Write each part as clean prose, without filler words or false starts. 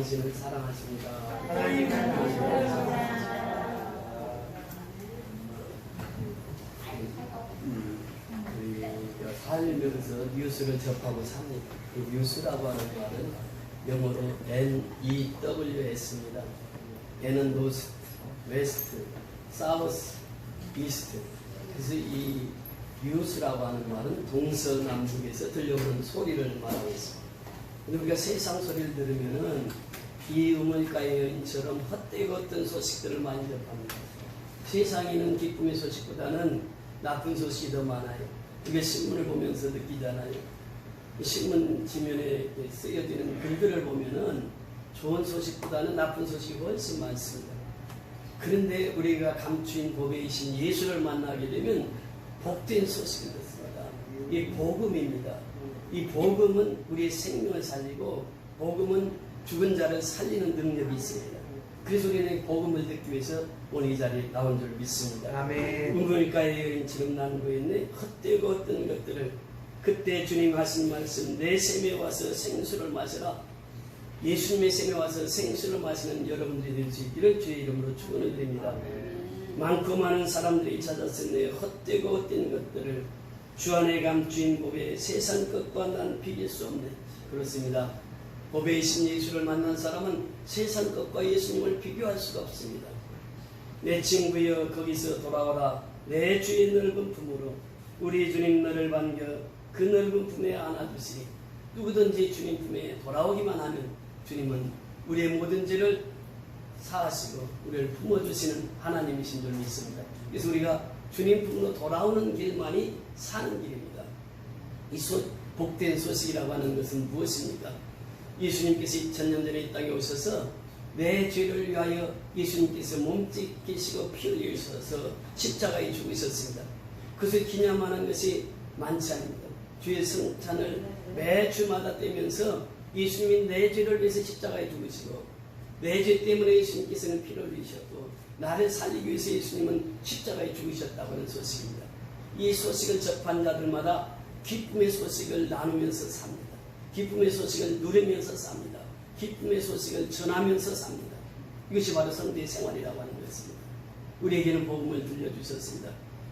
당신을 사랑하십니다. 하나님 사랑하십니다. 살면서 뉴스를 접하고 삽니다. 이 뉴스라고 하는 말은 영어로 NEWS입니다. N은 노스, 웨스트, 사우스, 이스트. 그래서 이 뉴스라고 하는 말은 동서남북에서 들려오는 소리를 말하고 있습니다. 근데 우리가 세상 소리를 들으면은 비우물가의 여인처럼 헛되고 어떤 소식들을 많이 접합니다. 세상에는 기쁨의 소식보다는 나쁜 소식이 더 많아요. 이게 신문을 보면서 느끼잖아요. 신문 지면에 쓰여지는 글들을 보면은 좋은 소식보다는 나쁜 소식이 훨씬 많습니다. 그런데 우리가 감추인 복이신 예수를 만나게 되면 복된 소식을 듣습니다. 이 복음입니다. 이 복음은 우리의 생명을 살리고 복음은 죽은 자를 살리는 능력이 있습니다. 그래서 우리는 복음을 듣기 위해서 오늘 이 자리에 나온 줄 믿습니다. 아멘. 우물가의 여인처럼 난구했네. 헛되고 어떤 것들을 그때 주님 하신 말씀 내 샘에 와서 생수를 마셔라. 예수님의 샘에 와서 생수를 마시는 여러분들이 될 수 있기를 주의 이름으로 축원을 드립니다. 많고 많은 사람들이 찾았었네요. 헛되고 어떤 것들을 주 안에 감추인 법에 세상 것과 난 비길 수 없네. 그렇습니다. 법에 이신 예수를 만난 사람은 세상 것과 예수님을 비교할 수가 없습니다. 내 친구여 거기서 돌아오라. 내 주의 넓은 품으로 우리 주님 너를 반겨 그 넓은 품에 안아주시니 누구든지 주님 품에 돌아오기만 하면 주님은 우리의 모든 죄를 사하시고 우리를 품어주시는 하나님이신 줄 믿습니다. 그래서 우리가 주님 품으로 돌아오는 길만이 사는 길입니다. 이 복된 소식이라고 하는 것은 무엇입니까? 예수님께서 2000년 전에 이 땅에 오셔서 내 죄를 위하여 예수님께서 몸짓기시고 피 흘리셔서 십자가에 죽으셨습니다. 그것을 기념하는 것이 많지 않습니다. 주의 성찬을 매주마다 떼면서 예수님이 내 죄를 위해서 십자가에 죽으시고 내 죄 때문에 예수님께서는 피를 흘리셨고 나를 살리기 위해서 예수님은 십자가에 죽으셨다고 하는 소식입니다. 이 소식을 접한 자들마다 기쁨의 소식을 나누면서 삽니다. 기쁨의 소식을 누리면서 삽니다. 기쁨의 소식을 전하면서 삽니다. 이것이 바로 성도의 생활이라고 하는 것입니다. 우리에게는 복음을 들려주셨습니다.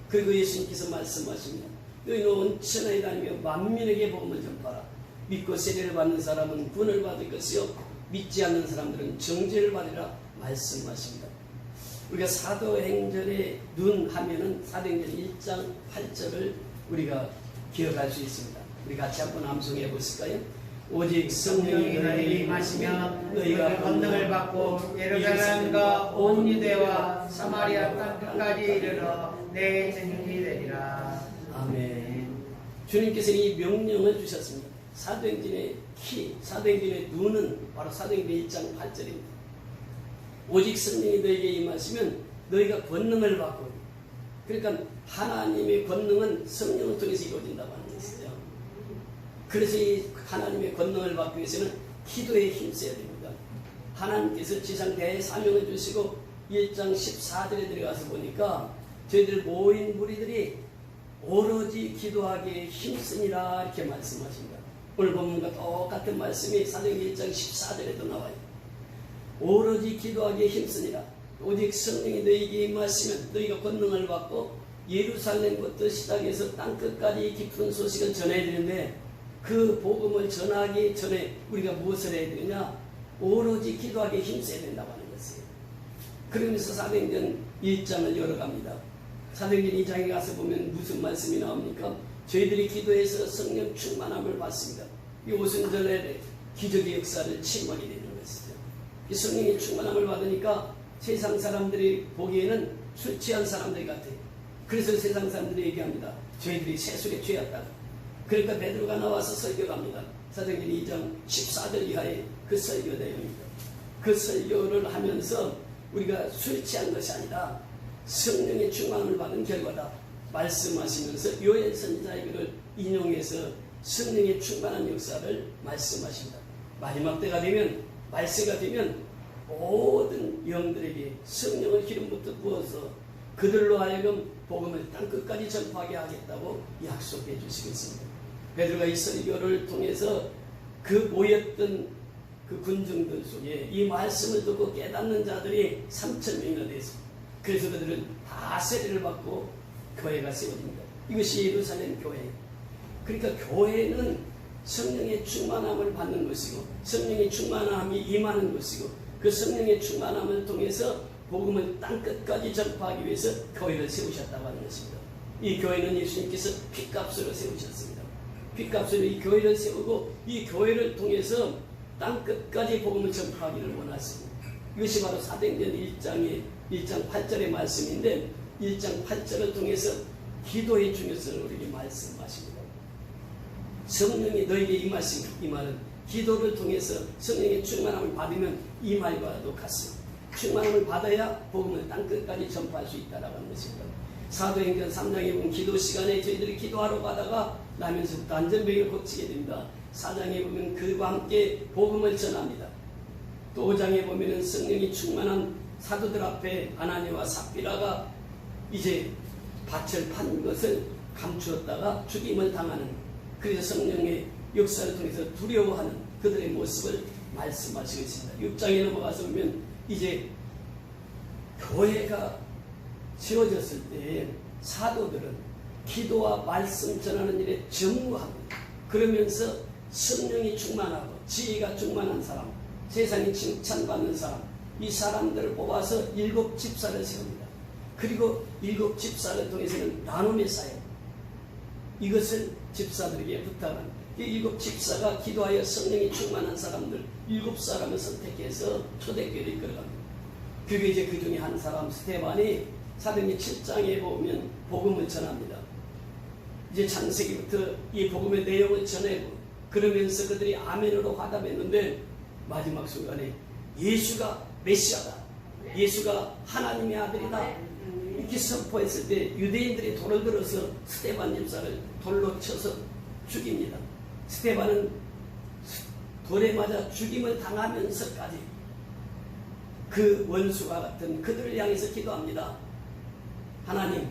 그리고 예수님께서 말씀하십니다. 너희는 온 천하에 다니며 만민에게 복음을 전파하라. 믿고 세례를 받는 사람은 구원을 받을 것이요 믿지 않는 사람들은 정죄를 받으라 말씀하십니다. 우리가 사도행전에 눈 하면은 사도행전 1장 8절을 우리가 기억할 수 있습니다. 우리 같이 한번 암송해 보실까요? 오직 성령이 너희에게 임하시면 너희가 권능을 받고 예루살렘과 온 유대와 사마리아 땅끝까지 이르러 내 증인이 되리라. 아멘. 주님께서 이 명령을 주셨습니다. 사도행전의 키, 사도행전의 눈은 바로 사도행전 1장 8절입니다. 오직 성령이 너희에게 임하시면 너희가 권능을 받고, 그러니까 하나님의 권능은 성령을 통해서 이루어진다고 하는 것이죠. 그래서 이 하나님의 권능을 받기 위해서는 기도에 힘써야 됩니다. 하나님께서 지상 대사명을 주시고 1장 14절에 들어가서 보니까 저희들 모인 무리들이 오로지 기도하기에 힘쓰니라 이렇게 말씀하십니다. 오늘 본문과 똑같은 말씀이 사도행전 1장 14절에도 나와요. 오로지 기도하기에 힘쓰니라. 오직 성령이 너희에게 임하시면 너희가 권능을 받고 예루살렘부터 시작해서 땅끝까지 깊은 소식을 전해야 되는데 그 복음을 전하기 전에 우리가 무엇을 해야 되느냐? 오로지 기도하기에 힘써야 된다고 하는 것이에요. 그러면서 사도행전 1장을 열어갑니다. 사도행전 2장에 가서 보면 무슨 말씀이 나옵니까? 저희들이 기도해서 성령 충만함을 받습니다. 이 오순절에 기적의 역사를 침몰이 되는 것이죠. 이 성령의 충만함을 받으니까 세상 사람들이 보기에는 술 취한 사람들 같아요. 그래서 세상 사람들이 얘기합니다. 저희들이 세술에 취했다. 그러니까 베드로가 나와서 설교합니다. 사도행전 2장 14절 이하의 그 설교 내용입니다. 그 설교를 하면서 우리가 술 취한 것이 아니라 성령의 충만함을 받은 결과다 말씀하시면서 요엘 선지자의 글을 인용해서 성령의 충만한 역사를 말씀하십니다. 마지막 때가 되면 말세가 되면 모든 영들에게 성령을 기름부터 부어서 그들로 하여금 복음을 땅끝까지 전파하게 하겠다고 약속해 주시겠습니다. 베드로가 이 설교를 통해서 그 모였던 그 군중들 속에 이 말씀을 듣고 깨닫는 자들이 3,000명이나 되었습니다. 그래서 그들은 다 세례를 받고 교회가 세워집니다. 이것이 예루살렘 교회예요. 그러니까 교회는 성령의 충만함을 받는 것이고 성령의 충만함이 임하는 것이고 그 성령의 충만함을 통해서 복음을 땅끝까지 전파하기 위해서 교회를 세우셨다고 하는 것입니다. 이 교회는 예수님께서 핏값으로 세우셨습니다. 핏값으로 이 교회를 세우고 이 교회를 통해서 땅끝까지 복음을 전파하기를 원하십니다. 이것이 바로 사도행전 1장 8절의 말씀인데 1장 8절을 통해서 기도의 중요성을 우리에게 말씀하십니다. 성령이 너에게 임하는 기도를 통해서 성령의 충만함을 받으면 이 말과도 같습니다. 충만함을 받아야 복음을 땅끝까지 전파할 수 있다고 하는 것입니다. 사도행전 3장에 보면 기도 시간에 저희들이 기도하러 가다가 나면서부터 안전병을 고치게 됩니다. 4장에 보면 그와 함께 복음을 전합니다. 또 5장에 보면 성령이 충만한 사도들 앞에 아나니와 삽비라가 이제 밭을 판 것을 감추었다가 죽임을 당하는, 그래서 성령의 역사를 통해서 두려워하는 그들의 모습을 말씀하시고 있습니다. 6장에 넘어가서 보면 이제 교회가 세워졌을 때 사도들은 기도와 말씀 전하는 일에 전무합니다. 그러면서 성령이 충만하고 지혜가 충만한 사람, 세상에 칭찬받는 사람, 이 사람들을 뽑아서 7 집사를 세웁니다. 그리고 7 집사를 통해서는 나눔의 사역, 이것을 집사들에게 부탁합니다. 이 7 집사가 기도하여 성령이 충만한 사람들 7사람을 선택해서 초대교회를 이끌어갑니다. 그리고 이제 그 중에 한 사람 스데반이 사도행전 7장에 보면 복음을 전합니다. 이제 창세기부터 이 복음의 내용을 전하고 그러면서 그들이 아멘으로 화답했는데 마지막 순간에 예수가 메시아다, 예수가 하나님의 아들이다 이렇게 선포했을 때 유대인들이 돌을 들어서 스데반 집사를 돌로 쳐서 죽입니다. 스데반은 돌에 맞아 죽임을 당하면서까지 그 원수와 같은 그들을 향해서 기도합니다. 하나님,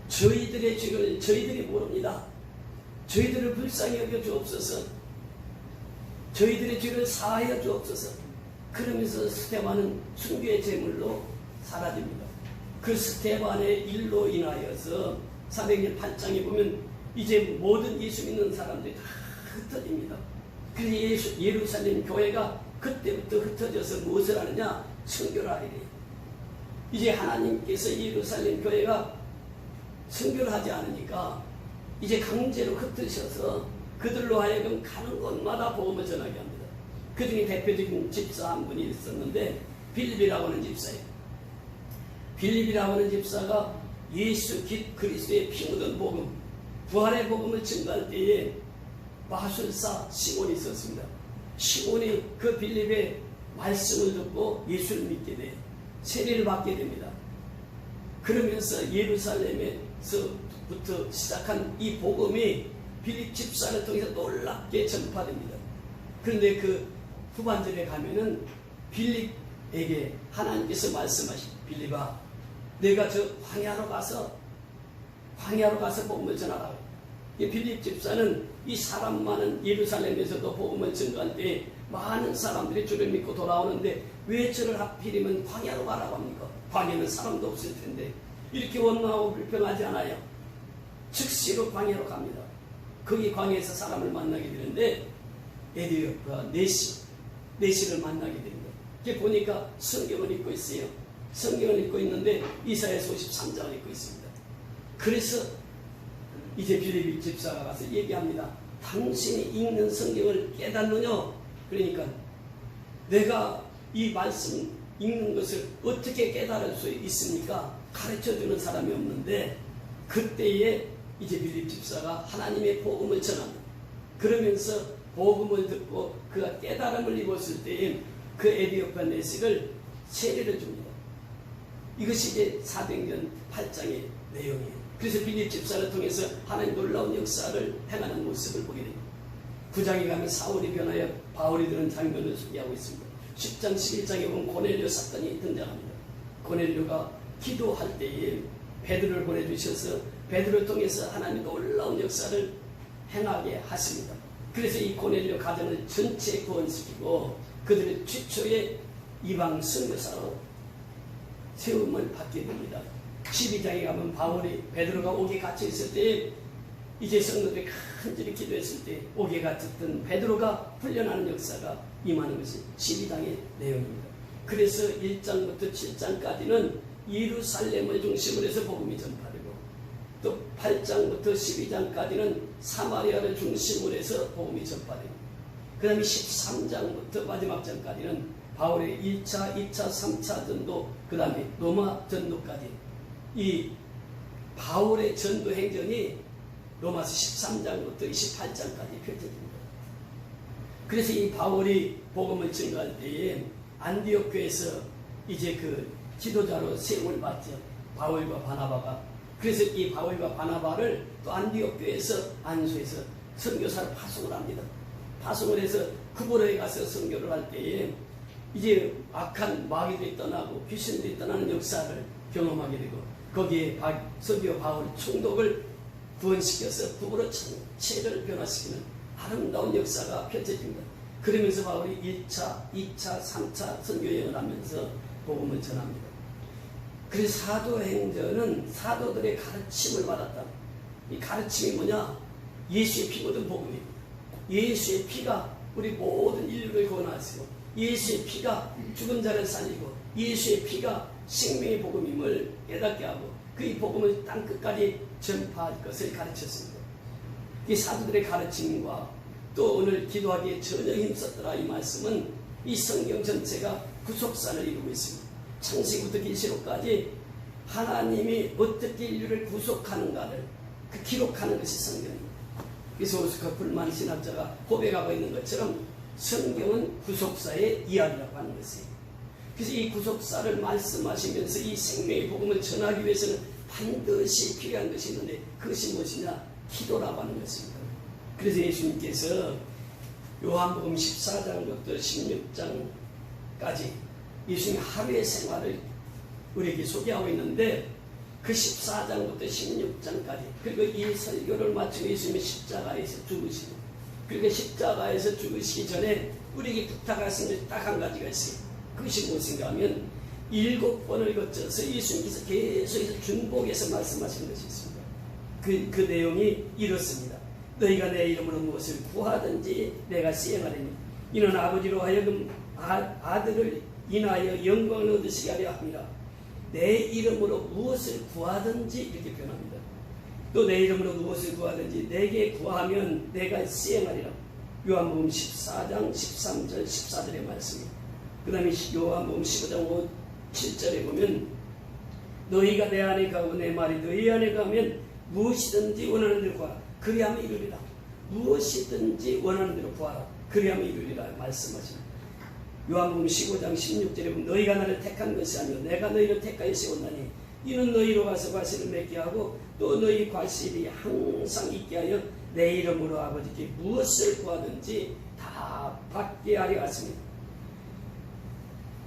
저희들의 죄를 저희들이 모릅니다. 저희들을 불쌍히 여겨 주옵소서. 저희들의 죄를 사하여 주옵소서. 그러면서 스데반은 순교의 제물로 사라집니다. 그 스데반의 일로 인하여서 사도행전 8장에 보면 이제 모든 예수 믿는 사람들이 다 흩어집니다. 그래서 예루살렘 교회가 그때부터 흩어져서 무엇을 하느냐? 선교를 하게 돼요. 이제 하나님께서 예루살렘 교회가 선교를 하지 않으니까 이제 강제로 흩으셔서 그들로 하여금 가는 곳마다 복음을 전하게 합니다. 그 중에 대표적인 집사 한 분이 있었는데 빌립이라고 하는 집사예요. 빌립이라고 하는 집사가 예수 그리스도의 피 묻은 복음, 부활의 복음을 증거할 때에 마술사 시몬이 있었습니다. 시몬이 그 빌립의 말씀을 듣고 예수를 믿게 돼요. 세례를 받게 됩니다. 그러면서 예루살렘에서부터 시작한 이 복음이 빌립 집사를 통해서 놀랍게 전파됩니다. 그런데 그 후반절에 가면은 빌립에게 하나님께서 말씀하신, 빌립아, 내가 저 광야로 가서 복음을 전하라. 빌립 집사는 이 사람 많은 예루살렘에서도 복음을 전가할 때 많은 사람들이 주를 믿고 돌아오는데 왜 저를 하필이면 광야로 가라고 합니까? 광야는 사람도 없을 텐데. 이렇게 원망하고 불평하지 않아요. 즉시로 광야로 갑니다. 거기 광야에서 사람을 만나게 되는데 에디오피아 네시를 만나게 됩니다. 이렇게 보니까 성경을 읽고 있어요. 성경을 읽고 있는데 이사야서 53장을 읽고 있습니다. 그래서 이제 빌립 집사가 가서 얘기합니다. 당신이 읽는 성경을 깨닫느냐? 그러니까 내가 이 말씀 읽는 것을 어떻게 깨달을 수 있습니까? 가르쳐주는 사람이 없는데 그때에 이제 빌립 집사가 하나님의 복음을 전합니다. 그러면서 복음을 듣고 그가 깨달음을 입었을 때에 그 에디오피아 내식을 세례를 줍니다. 이것이 이제 사도행전 8장의 내용이에요. 그래서 빌립 집사를 통해서 하나님 놀라운 역사를 행하는 모습을 보게 됩니다. 9장에 가면 사울이 변하여 바울이 되는 장면을 소개하고 있습니다. 10장 11장에 보면 고넬료 사건이 등장합니다. 고넬료가 기도할 때에 베드로를 보내주셔서 베드로를 통해서 하나님 놀라운 역사를 행하게 하십니다. 그래서 이 고넬료 가정을 전체 구원시키고 그들의 최초의 이방 선교사로 세움을 받게 됩니다. 12장에 가면 바울이 베드로가 옥에 갇혀 있을 때 이제 성도들이 간절히 기도했을 때 옥에 갇혔던 베드로가 풀려나는 역사가 임하는 것이 12장의 내용입니다. 그래서 1장부터 7장까지는 예루살렘을 중심으로 해서 복음이 전파되고 또 8장부터 12장까지는 사마리아를 중심으로 해서 복음이 전파되고 그 다음에 13장부터 마지막 장까지는 바울의 1차, 2차, 3차 전도 그 다음에 로마 전도까지 이 바울의 전도 행전이 로마서 13장부터 28장까지 펼쳐집니다. 그래서 이 바울이 복음을 증거할 때에 안디옥 교회에서 이제 그 지도자로 세움을 받죠. 바울과 바나바가. 그래서 이 바울과 바나바를 또 안디옥 교회에서 안수해서 선교사로 파송을 합니다. 파송을 해서 구보로에 가서 선교를 할 때에 이제 악한 마귀들이 떠나고 귀신들이 떠나는 역사를 경험하게 되고 거기에 서기오 바울 총독을 구원시켜서 구보로 전체를 변화시키는 아름다운 역사가 펼쳐집니다. 그러면서 바울이 1차, 2차, 3차 선교여행을 하면서 복음을 전합니다. 그래서 사도행전은 사도들의 가르침을 받았다. 이 가르침이 뭐냐? 예수의 피 묻은 복음입니다. 예수의 피가 우리 모든 인류를 구원하시고 예수의 피가 죽은 자를 살리고 예수의 피가 생명의 복음임을 깨닫게 하고 그 복음을 땅끝까지 전파할 것을 가르쳤습니다. 이 사도들의 가르침과 또 오늘 기도하기에 전혀 힘썼더라 이 말씀은 이 성경 전체가 구속사를 이루고 있습니다. 창세기부터 계시록까지 하나님이 어떻게 인류를 구속하는가를 그 기록하는 것이 성경입니다. 그래서 오스카 풀만 신학자가 고백하고 있는 것처럼 성경은 구속사의 이야기라고 하는 것이에요. 그래서 이 구속사를 말씀하시면서 이 생명의 복음을 전하기 위해서는 반드시 필요한 것이 있는데 그것이 무엇이냐? 기도라고 하는 것입니다. 그래서 예수님께서 요한복음 14장부터 16장까지 예수님 하루의 생활을 우리에게 소개하고 있는데 그 14장부터 16장까지 그리고 이 설교를 마치고 예수님이 십자가에서 죽으시고 그리고 십자가에서 죽으시기 전에 우리에게 부탁하신 것이 딱 한 가지가 있어요. 그것이 무엇인가 하면 7번을 거쳐서 예수님께서 계속해서 중복해서 말씀하시는 것이 있습니다. 그 내용이 이렇습니다. 너희가 내 이름으로 무엇을 구하든지 내가 시행하리니 이는 아버지로 하여금 아들을 인하여 영광을 얻으시게 하려 함이라. 내 이름으로 무엇을 구하든지 이렇게 표현합니다. 또 내 이름으로 무엇을 구하든지 내게 구하면 내가 시행하리라. 요한복음 14장 13절 14절의 말씀입니다. 그 다음에 요한복음 15장 5, 7절에 보면 너희가 내 안에 가고 내 말이 너희 안에 가면 무엇이든지 원하는 대로 구하라. 그리하면 이루리라. 무엇이든지 원하는 대로 구하라. 그리하면 이루리라 말씀하십니다. 요한복음 15장 16절에 보면 너희가 나를 택한 것이 아니요 내가 너희를 택하여 세웠나니 이는 너희로 가서 과실을 맺게 하고 또 너희 과실이 항상 있게 하여 내 이름으로 아버지께 무엇을 구하든지 다 받게 하려 하십니다.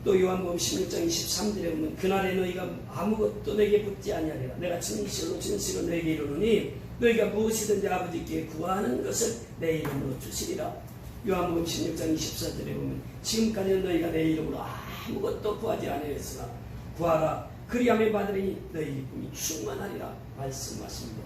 또 요한복음 16장 23절에 보면 그날에 너희가 아무것도 내게 붙지 아니하리라. 내가 진실로 너에게 이르노니 너희가 무엇이든지 아버지께 구하는 것을 내 이름으로 주시리라. 요한복음 16장 24절에 보면 지금까지는 너희가 내 이름으로 아무것도 구하지 아니하였으나 구하라 그리하면 받으리니 너희 기쁨이 충만하리라 말씀하십니다.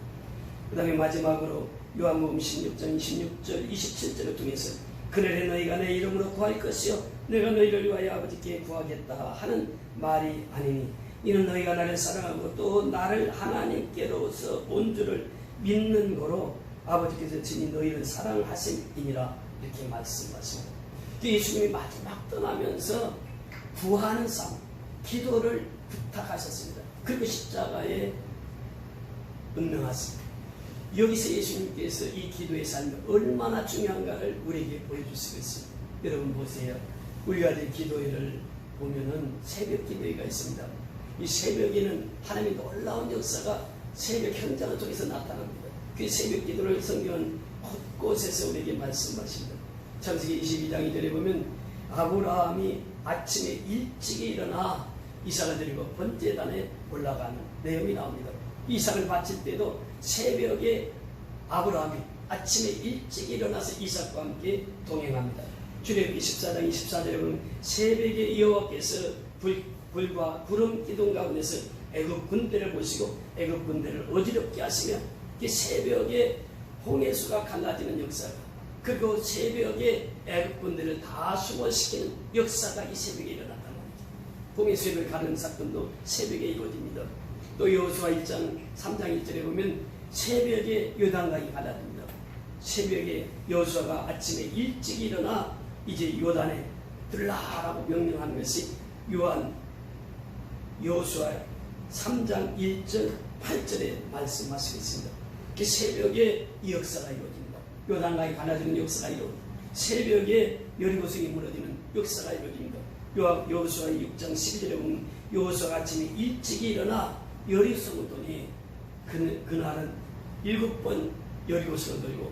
그 다음에 마지막으로 요한복음 16장 26절 27절을 통해서 그날에 너희가 내 이름으로 구할 것이요 내가 너희를 위하여 아버지께 구하겠다 하는 말이 아니니 이는 너희가 나를 사랑하고 또 나를 하나님께로서 온 줄을 믿는 거로 아버지께서 친히 너희를 사랑하심이니라 이렇게 말씀하십니다. 예수님이 마지막 떠나면서 구하는 삶, 기도를 부탁하셨습니다. 그리고 십자가에 운명하십니다. 여기서 예수님께서 이 기도의 삶이 얼마나 중요한가를 우리에게 보여주시고 있습니다. 여러분 보세요. 우리가 이제 기도회를 보면은 새벽 기도회가 있습니다. 이 새벽에는 하나님의 놀라운 역사가 새벽 현장 속에서 나타납니다. 그 새벽 기도를 성경은 곳곳에서 우리에게 말씀하십니다. 창세기 22장 2절에 보면 아브라함이 아침에 일찍 일어나 이삭을 데리고 번제단에 올라가는 내용이 나옵니다. 이삭을 바칠 때도 새벽에 아브라함이 아침에 일찍 일어나서 이삭과 함께 동행합니다. 출애굽기 14장 24절에 보면 새벽에 여호와께서 불과 구름 기둥 가운데서 애굽 군대를 보시고 애굽 군대를 어지럽게 하시며 그 새벽에 홍해수가 갈라지는 역사가 그리고 새벽에 애굽 군대를 다 수몰시키는 역사가 이 새벽에 일어났단 말이죠. 홍해수를 가르는 사건도 새벽에 이루어집니다. 또 여호수아 1장 3장 1절에 보면 새벽에 요단강이 갈라집니다. 새벽에 여호수아가 아침에 일찍 일어나 이제 요단에 들라라고 명령하는 것이 여호수아 3장 1절 8절에 말씀하시고 있습니다. 그 새벽에 이 역사가 이루어집니다. 요단강이 갈라지는 역사가 이루어집니다. 새벽에 여리고성이 무너지는 역사가 이루어집니다. 여호수아 6장 11절에 보면 여호수아가 아침에 일찍 일어나 여리고성을 도니 그날은 7번 여리고성을 돌고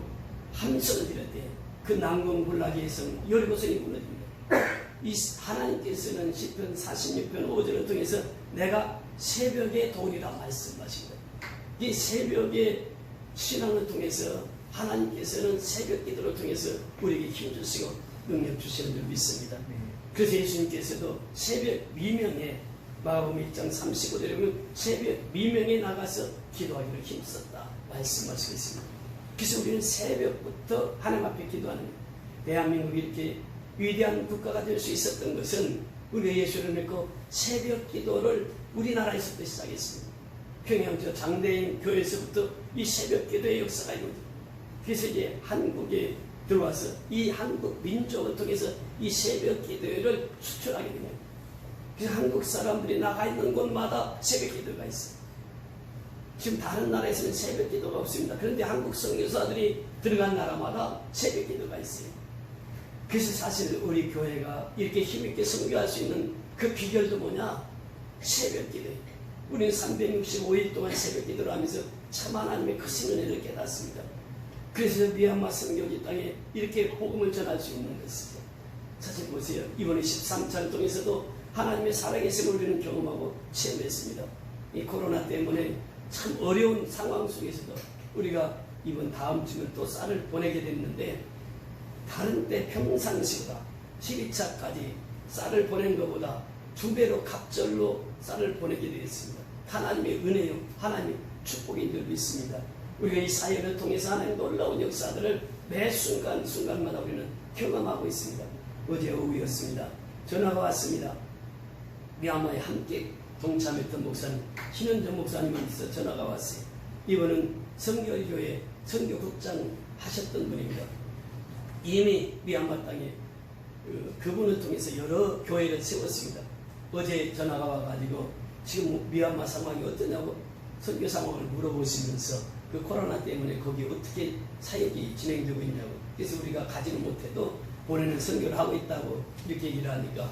함성을 지를 때 그 난공불락의 성 여리고성이 무너집니다. 이 하나님께서는 시편 46편 5절을 통해서 내가 새벽에 도우리라 말씀하십니다. 이 새벽의 신앙을 통해서 하나님께서는 새벽 기도를 통해서 우리에게 힘주시고 능력 주시는 줄 믿습니다. 그래서 예수님께서도 새벽 미명에 마가복음 1장 35절에 보면 새벽 미명에 나가서 기도하기를 힘썼다 말씀하시고 있습니다. 그래서 우리는 새벽부터 하나님 앞에 기도하는 거예요. 대한민국이 이렇게 위대한 국가가 될 수 있었던 것은 우리가 예수를 믿고 새벽 기도를 우리나라에서부터 시작했습니다. 평양 저 장대인 교회에서부터 이 새벽 기도의 역사가 이루어집니다. 그래서 이제 한국에 들어와서 이 한국 민족을 통해서 이 새벽 기도를 수출하게 됩니다. 그래서 한국 사람들이 나가 있는 곳마다 새벽 기도가 있어요. 지금 다른 나라에서는 새벽 기도가 없습니다. 그런데 한국 선교사들이 들어간 나라마다 새벽 기도가 있어요. 그래서 사실 우리 교회가 이렇게 힘있게 선교할 수 있는 그 비결도 뭐냐? 새벽 기도예요. 우리는 365일 동안 새벽 기도를 하면서 참 하나님의 크신 은혜를 깨닫습니다. 그래서 미얀마 선교지 땅에 이렇게 복음을 전할 수 있는 것이죠. 사실 보세요. 이번에 13차를 통해서도 하나님의 살아계심을 우리는 경험하고 체험했습니다. 이 코로나 때문에 참 어려운 상황 속에서도 우리가 이번 다음 주면 또 쌀을 보내게 됐는데 다른 때 평상시보다 12차까지 쌀을 보낸 것보다 2배로 갑절로 쌀을 보내게 되었습니다. 하나님의 은혜요, 하나님의 축복인 줄 믿습니다. 우리가 이 사연을 통해서 하나님의 놀라운 역사들을 매 순간순간마다 우리는 경험하고 있습니다. 어제 오후였습니다. 전화가 왔습니다. 미얀마에 함께 동참했던 목사님, 신현정 목사님한테서 전화가 왔어요. 이분은 성결교회 선교국장 하셨던 분입니다. 이미 미얀마 땅에 그분을 통해서 여러 교회를 세웠습니다. 어제 전화가 와가지고 지금 미얀마 상황이 어떠냐고 선교 상황을 물어보시면서 그 코로나 때문에 거기 어떻게 사역이 진행되고 있냐고. 그래서 우리가 가지는 못해도 보내는 선교를 하고 있다고 이렇게 얘기를 하니까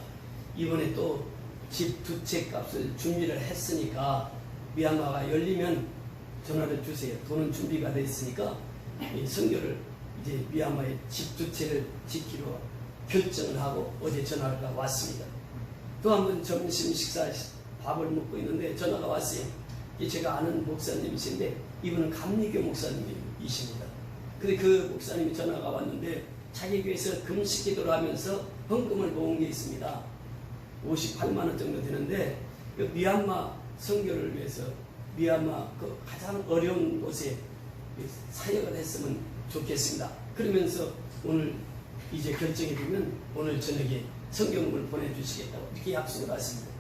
이번에 또 집 2채 값을 준비를 했으니까 미얀마가 열리면 전화를 주세요. 돈은 준비가 됐으니까 이 선교를 이제 미얀마의 집 2채를 짓기로 결정을 하고 어제 전화가 왔습니다. 또 한 번 점심 식사 밥을 먹고 있는데 전화가 왔어요. 제가 아는 목사님이신데 이분은 감리교 목사님이십니다. 근데 그 목사님이 전화가 왔는데 자기 교회에서 금식 기도를 하면서 헌금을 모은 게 있습니다. 58만 원 정도 되는데 그 미얀마 선교를 위해서 미얀마 그 가장 어려운 곳에 사역을 했으면 좋겠습니다. 그러면서 오늘 이제 결정이 되면 오늘 저녁에 성경을 보내주시겠다고 이렇게 약속을 하십니다.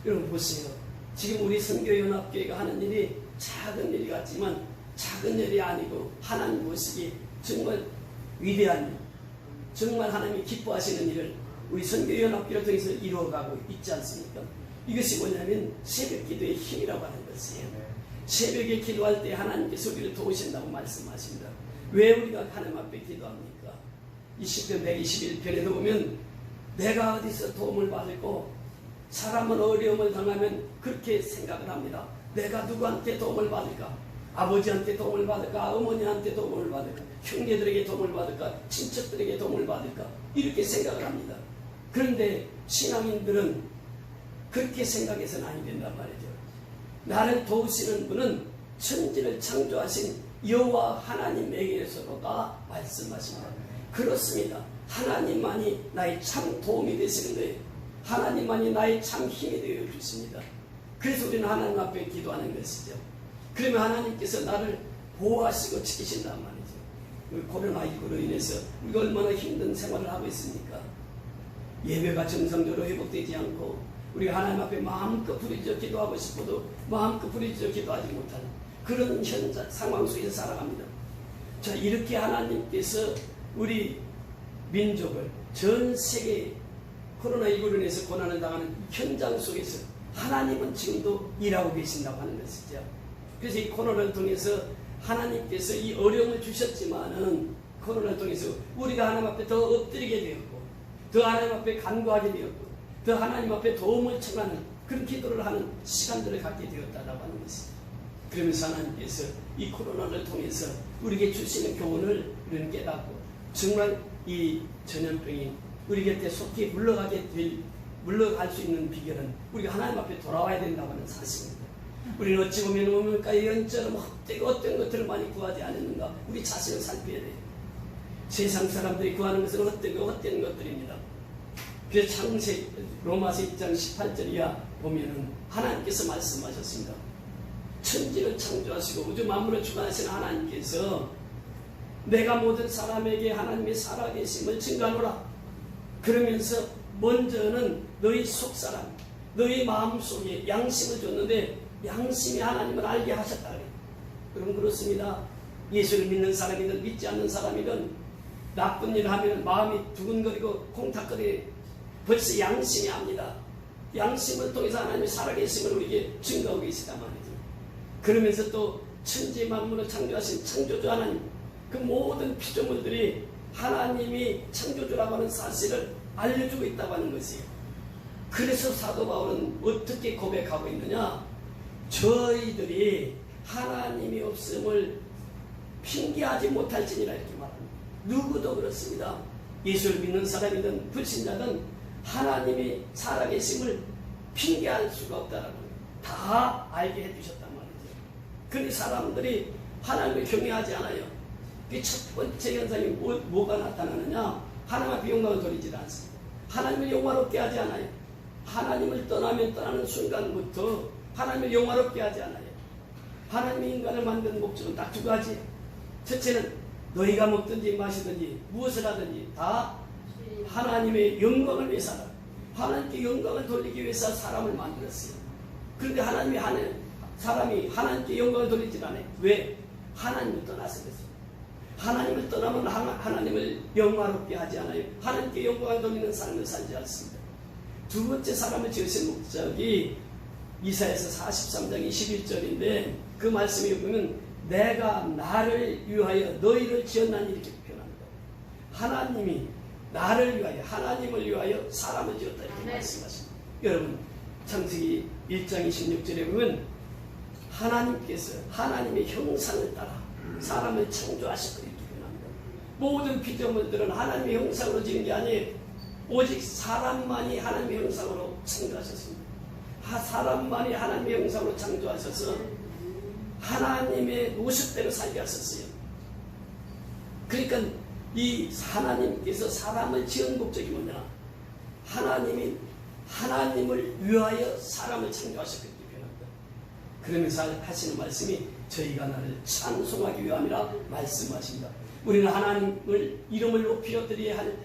여러분 보세요. 지금 우리 선교연합교회가 하는 일이 작은 일 같지만 작은 일이 아니고 하나님 보시기에 정말 위대한 일, 정말 하나님이 기뻐하시는 일을 우리 선교연합교회를 통해서 이루어가고 있지 않습니까? 이것이 뭐냐면 새벽 기도의 힘이라고 하는 것이에요. 새벽에 기도할 때 하나님께서 우리를 도우신다고 말씀하십니다. 왜 우리가 하나님 앞에 기도합니까? 이 시편 121편에도 보면 내가 어디서 도움을 받을고 사람은 어려움을 당하면 그렇게 생각을 합니다. 내가 누구한테 도움을 받을까? 아버지한테 도움을 받을까? 어머니한테 도움을 받을까? 형제들에게 도움을 받을까? 친척들에게 도움을 받을까? 이렇게 생각을 합니다. 그런데 신앙인들은 그렇게 생각해서는 아니 된단 말이죠. 나를 도우시는 분은 천지를 창조하신 여호와 하나님에게서로다 말씀하십니다. 그렇습니다. 하나님만이 나의 참 도움이 되시는 거예요. 하나님만이 나의 참 힘이 되어 주십니다. 그래서 우리는 하나님 앞에 기도하는 것이죠. 그러면 하나님께서 나를 보호하시고 지키신단 말이죠. 코로나19로 인해서 우리가 얼마나 힘든 생활을 하고 있습니까? 예배가 정상적으로 회복되지 않고 우리가 하나님 앞에 마음껏 부르짖어 기도하고 싶어도 마음껏 부르짖어 기도하지 못하는 그런 현장 상황 속에서 살아갑니다. 자, 이렇게 하나님께서 우리 민족을 전 세계 코로나19로 인해서 고난을 당하는 현장 속에서 하나님은 지금도 일하고 계신다고 하는 것이죠. 그래서 이 코로나를 통해서 하나님께서 이 어려움을 주셨지만은 코로나를 통해서 우리가 하나님 앞에 더 엎드리게 되었고 더 하나님 앞에 간구하게 되었고 더 하나님 앞에 도움을 청하는 그런 기도를 하는 시간들을 갖게 되었다라고 하는 것입니다. 그러면서 하나님께서 이 코로나를 통해서 우리에게 주시는 교훈을 우리는 깨닫고 정말 이 전염병이 우리 곁에 속히 물러갈 수 있는 비결은 우리가 하나님 앞에 돌아와야 된다고 하는 사실입니다. 우리는 어찌 보면 우물가의 연처럼 헛되고 어떤 것들을 많이 구하지 않았는가 우리 자신을 살펴야 돼요. 세상 사람들이 구하는 것은 헛되고 헛된 것들입니다. 그래서 창세기 로마서 2장 18절 이하 보면은 하나님께서 말씀하셨습니다. 천지를 창조하시고 우주 만물을 주관하시는 하나님께서 내가 모든 사람에게 하나님의 살아계심을 증거하노라. 그러면서 먼저는 너희 속사람, 너희 마음속에 양심을 줬는데 양심이 하나님을 알게 하셨다 그래요. 그럼 그렇습니다. 예수를 믿는 사람이든 믿지 않는 사람이든 나쁜 일을 하면 마음이 두근거리고 콩닥거리 벌써 양심이 압니다. 양심을 통해서 하나님의 살아계심을 우리에게 증거하고 계시단 말이죠. 그러면서 또 천지 만물을 창조하신 창조주 하나님, 그 모든 피조물들이 하나님이 창조주라고 하는 사실을 알려주고 있다고 하는 것이에요. 그래서 사도 바울은 어떻게 고백하고 있느냐? 저희들이 하나님이 없음을 핑계하지 못할지니라 이렇게 말합니다. 누구도 그렇습니다. 예수를 믿는 사람이든 불신자든 하나님이 살아계심을 핑계할 수가 없다라고 다 알게 해주셨단 말이죠. 그런데 사람들이 하나님을 경외하지 않아요. 그 첫 번째 현상이 뭐가 나타나느냐? 하나님 앞에 영광을 돌리지 않습니다. 하나님을 영화롭게 하지 않아요. 하나님을 떠나면 떠나는 순간부터 하나님을 영화롭게 하지 않아요. 하나님이 인간을 만든 목적은 딱 두 가지. 첫째는 너희가 먹든지 마시든지 무엇을 하든지 다 하나님의 영광을 위해서 하라. 하나님께 영광을 돌리기 위해서 사람을 만들었어요. 그런데 사람이 하나님께 영광을 돌리지 않아요. 왜? 하나님을 떠나서 그랬어요. 하나님을 떠나면 하나님을 영화롭게 하지 않아요. 하나님께 영광을 돌리는 삶을 살지 않습니다. 두 번째 사람을 지으신 목적이 이사야서 43장 21절인데 그 말씀에 보면 내가 나를 위하여 너희를 지었나니 이렇게 표현합니다. 하나님이 나를 위하여 하나님을 위하여 사람을 지었다 이렇게 말씀하십니다. 여러분 창세기 1장 26절에 보면 하나님께서 하나님의 형상을 따라 사람을 창조하셨다 이렇게 표현합니다. 모든 피조물들은 하나님의 형상으로 지은 게 아니에요. 오직 사람만이 하나님의 형상으로 창조하셨습니다. 사람만이 하나님의 형상으로 창조하셔서 하나님의 모습대로 살게 하셨어요. 그러니까 이 하나님께서 사람을 지은 목적이 뭐냐? 하나님이 하나님을 위하여 사람을 창조하셨기 때문입니다. 그러면서 하시는 말씀이 저희가 나를 찬송하기 위함이라 말씀하십니다. 우리는 하나님을 이름을 높여 드려야 할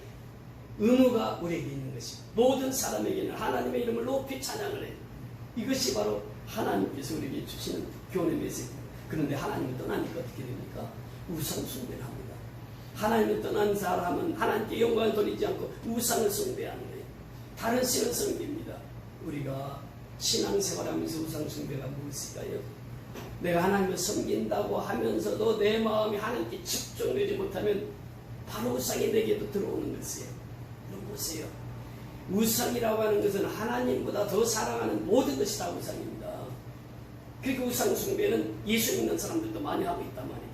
의무가 우리에게 있는 것입니다. 모든 사람에게는 하나님의 이름을 높이 찬양을 해요. 이것이 바로 하나님께서 우리에게 주시는 교훈의 메시지입니다. 그런데 하나님을 떠나니까 어떻게 됩니까? 우상 숭배를 합니다. 하나님을 떠난 사람은 하나님께 영광을 돌리지 않고 우상을 숭배하는 거예요. 다른 신을 섬깁니다. 우리가 신앙생활하면서 우상 숭배가 무엇일까요? 내가 하나님을 섬긴다고 하면서도 내 마음이 하나님께 집중되지 못하면 바로 우상이 내게도 들어오는 것이에요. 여러분 보세요. 우상이라고 하는 것은 하나님보다 더 사랑하는 모든 것이 다 우상입니다. 그러니까 우상 숭배는 예수 믿는 사람들도 많이 하고 있단 말이죠.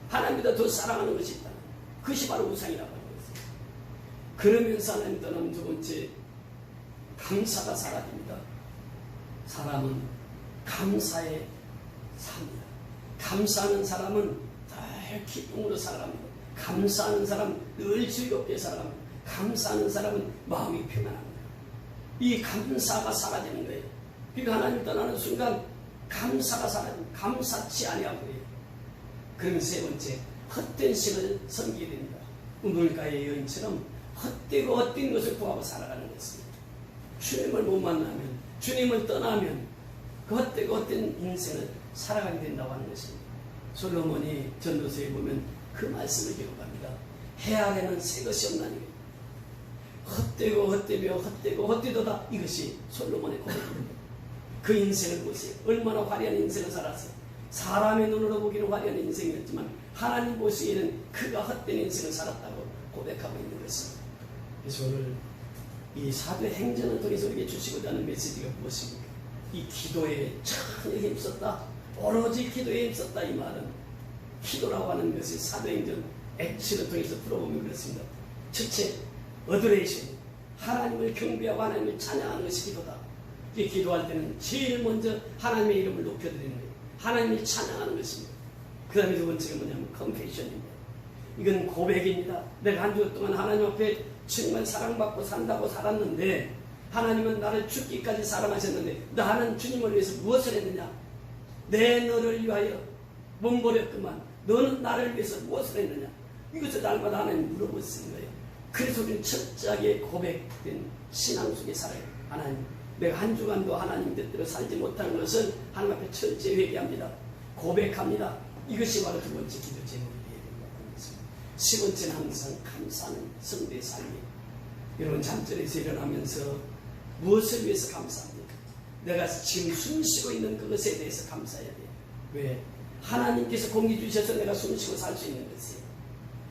하나님보다 더 사랑하는 것이 있다. 그것이 바로 우상이라고 하는 것이에요. 그러면서 하나님 떠나는 두 번째, 감사가 사라집니다. 사람은 감사에 삽니다. 감사하는 사람은 늘 기쁨으로 살아갑니다. 감사하는 사람 늘 즐겁게 살아갑니다. 감사하는 사람은 마음이 평안합니다. 이 감사가 사라지는 거예요. 그러니까 하나님 떠나는 순간 감사가 사라집니다. 감사치 아니하고 해요. 그러면 세 번째, 헛된 신을 섬기게 됩니다. 우물가의 여인처럼 헛되고 헛된 것을 구하고 살아가는 것입니다. 주님을 못 만나면, 주님을 떠나면 그 헛되고 헛된 인생을 살아가게 된다고 하는 것입니다. 솔로몬이 전도서에 보면 그 말씀을 기록합니다. 해 아래는 새 것이 없나니 헛되고 헛되며 헛되고 헛되도다. 이것이 솔로몬의 고백입니다. 그 인생을 보세요. 얼마나 화려한 인생을 살았어요. 사람의 눈으로 보기는 화려한 인생이었지만 하나님 보시기에는 그가 헛된 인생을 살았다고 고백하고 있는 것입니다. 그래서 오늘 이 사도의 행전을 통해서 우리에게 주시고자 하는 메시지가 무엇입니까? 이 기도에 전혀 힘썼다. 오로지 기도에 힘썼다. 이 말은 기도라고 하는 것이 사도행전 액치를 통해서 풀어보면 그렇습니다. 첫째, 어도레이션, 하나님을 경배하고 하나님을 찬양하는 것이 기도다. 이 기도할 때는 제일 먼저 하나님의 이름을 높여드리는 거예요. 하나님을 찬양하는 것입니다. 그 다음에 두 번째가 뭐냐면 컨페이션입니다. 이건 고백입니다. 내가 한 주 동안 하나님 앞에 정말 사랑받고 산다고 살았는데 하나님은 나를 죽기까지 사랑하셨는데 나는 주님을 위해서 무엇을 했느냐? 내 너를 위하여 몸버렸구만. 너는 나를 위해서 무엇을 했느냐? 이것을 날마다 하나님 물어보시는 거예요. 그래서 우리는 철저하게 고백된 신앙 속에 살아요. 하나님, 내가 한 주간도 하나님 뜻대로 살지 못한 것을 하나님 앞에 철저히 회개합니다. 고백합니다. 이것이 바로 두 번째 기도 제목이 되어야 된다고 했습니다. 세 번째는 항상 감사하는 성도의 삶이에요. 여러분 잠자리에서 일어나면서 무엇을 위해서 감사합니까? 내가 지금 숨쉬고 있는 그것에 대해서 감사해야 돼요. 왜? 하나님께서 공기 주셔서 내가 숨쉬고 살 수 있는 것이에요.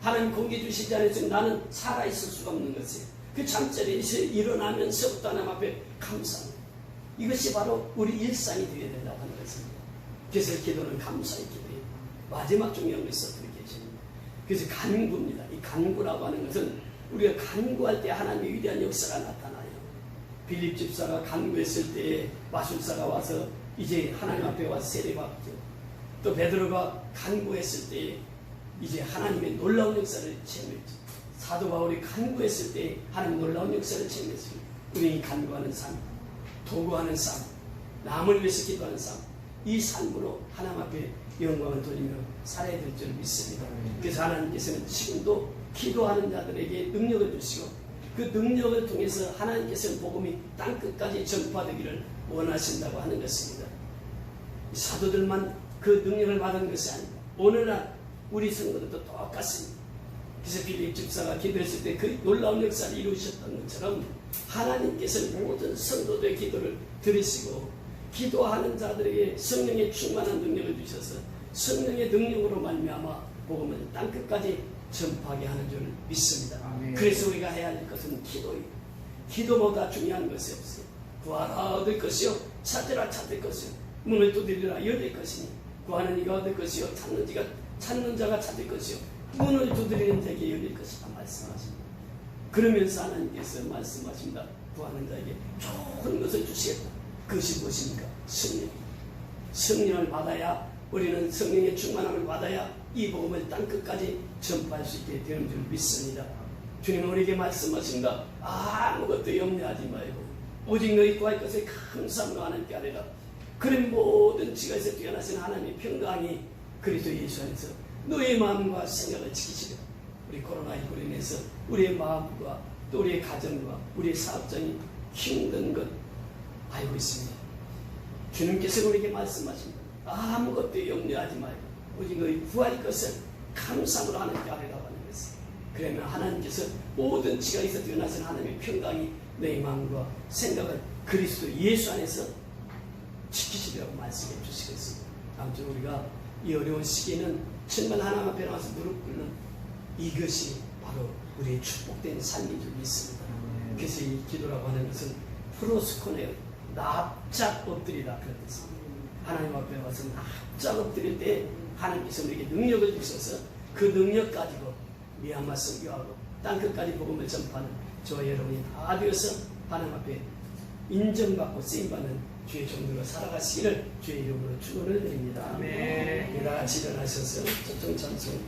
하나님 공기 주시지 않으면 나는 살아있을 수가 없는 것이에요. 그 잠자리에서 일어나면서부터 하나님 앞에 감사합니다. 이것이 바로 우리 일상이 되어야 된다고 하는 것입니다. 그래서 기도는 감사의 기도예요. 마지막 중요한 것이 어떻게 계십니다. 그래서 간구입니다. 이 간구라고 하는 것은 우리가 간구할 때 하나님의 위대한 역사가 나타나요. 빌립 집사가 간구했을 때에 마술사가 와서 이제 하나님 앞에 와서 세례받죠. 또 베드로가 간구했을 때에 이제 하나님의 놀라운 역사를 체험했죠. 사도 바울이 간구했을 때 하나님 놀라운 역사를 체험했습니다. 우리는 간구하는 삶, 도구하는 삶, 남을 위해서 기도하는 삶, 이 삶으로 하나님 앞에 영광을 돌리며 살아야 될 줄 믿습니다. 그래서 하나님께서는 지금도 기도하는 자들에게 능력을 주시고 그 능력을 통해서 하나님께서는 복음이 땅끝까지 전파되기를 원하신다고 하는 것입니다. 사도들만 그 능력을 받은 것이 아닙니다. 오늘날 우리 성도들도 똑같습니다. 그래서 빌립 집사가 기도했을 때 그 놀라운 역사를 이루셨던 것처럼 하나님께서 모든 성도들의 기도를 들으시고 기도하는 자들에게 성령의 충만한 능력을 주셔서 성령의 능력으로 말미암아 복음을 땅끝까지 전파하게 하는 줄 믿습니다. 아멘. 그래서 우리가 해야 할 것은 기도예요. 기도보다 중요한 것이 없어요. 구하라 얻을 것이요 찾으라 찾을 것이요 문을 두드리라 열릴 것이니 구하는 이가 얻을 것이요 찾는 자가 찾을 것이요 문을 두드리는 자에게 열릴 것이다 말씀하십니다. 그러면서 하나님께서 말씀하십니다. 구하는 자에게 좋은 것을 주시겠다. 그것이 무엇입니까? 성령. 성령을 받아야 우리는 성령의 충만함을 받아야 이 복음을 땅끝까지 전파할 수 있게 되는 줄 믿습니다. 주님은 우리에게 말씀하신다. 아무것도 염려하지 말고 오직 너희 구할 것을 감사함으로 하나님께 아뢰라. 그런 모든 지각에서 뛰어나신 하나님의 평강이 그리스도 예수 안에서 너의 마음과 생각을 지키시라. 우리 코로나19로 인해서 우리의 마음과 또 우리의 가정과 우리의 사업장이 힘든 것 알고 있습니다. 주님께서 우리에게 말씀하십니다. 아무것도 염려하지 말고 오직 너희 구할 것을 감사함으로 하나님께 아뢰라고 하는 것이에요. 그러면 하나님께서 모든 지각에서 뛰어나신 하나님의 평강이 너희 마음과 생각을 그리스도 예수 안에서 지키시려고 말씀해 주시겠습니다. 아무튼 우리가 이 어려운 시기에는 정말 하나님 앞에 나와서 무릎 꿇는 이것이 바로 우리의 축복된 삶인 줄 믿습니다. 그래서 이 기도라고 하는 것은 프로스코네요. 납작 엎드리다 그런 뜻입니다. 하나님 앞에 와서 납작 엎드릴 때 하나님께서 우리에게 능력을 주셔서 그 능력 가지고 미얀마 선교하고 땅끝까지 복음을 전파하는 저와 여러분이 다 되어서 하나님 앞에 인정받고 쓰임받는 주의 종들로 살아가시기를 주의 이름으로 축원을 드립니다. 네. 다 같이 일어나셔서 초청 찬송